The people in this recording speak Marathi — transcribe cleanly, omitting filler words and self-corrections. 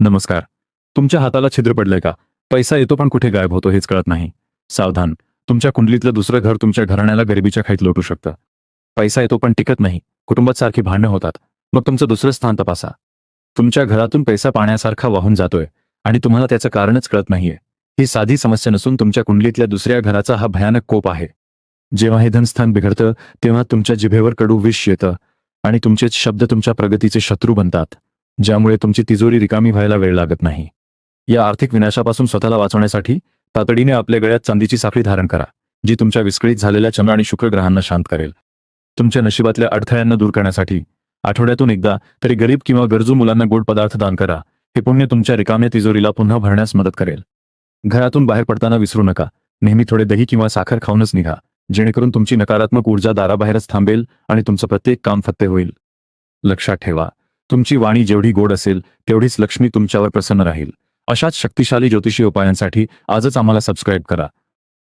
नमस्कार. तुमच्या हाताला छिद्र पडलंय का? पैसा येतो पण कुठे गायब होतो हेच कळत नाही. सावधान. तुमच्या कुंडलीतलं दुसरं घर तुमच्या घराण्याला गरिबीच्या खाईत लोटू शकतं. पैसा येतो पण टिकत नाही. कुटुंबात सारखी भांडणं होतात. मग तुमचं दुसरं स्थान तपासा. तुमच्या घरातून पैसा पाण्यासारखा वाहून जातोय आणि तुम्हाला त्याचं कारणच कळत नाहीये. ही साधी समस्या नसून तुमच्या कुंडलीतल्या दुसऱ्या घराचा हा भयानक कोप आहे. जेव्हा हे धनस्थान बिघडतं तेव्हा तुमच्या जिभेवर कडू विष येतं आणि तुमचे शब्द तुमच्या प्रगतीचे शत्रू बनतात, ज्यामुळे तुमची तिजोरी रिकामी व्हायला वेळ लागत नाही. या आर्थिक विनाशापासून स्वतःला वाचवण्यासाठी तातडीने आपल्या गळ्यात चांदीची साखळी धारण करा, जी तुमच्या विस्कळीत झालेल्या चंद्र आणि शुक्र ग्रहांना शांत करेल. तुमच्या नशिबातल्या अडथळ्यांना दूर करण्यासाठी आठवड्यातून एकदा तरी गरीब किंवा गरजू मुलांना गोड पदार्थ दान करा. हे पुण्य तुमच्या रिकाम्या तिजोरीला पुन्हा भरण्यास मदत करेल. घरातून बाहेर पडताना विसरू नका, नेहमी थोडे दही किंवा साखर खाऊनच निघा, जेणेकरून तुमची नकारात्मक ऊर्जा दाराबाहेरच थांबेल आणि तुमचं प्रत्येक काम फत्ते होईल. लक्षात ठेवा, तुमची वाणी जेवढी गोड असेल तेवढीच लक्ष्मी तुमच्यावर प्रसन्न राहील. अशाच शक्तिशाली ज्योतिषी उपायांसाठी आजच आम्हाला सबस्क्राईब करा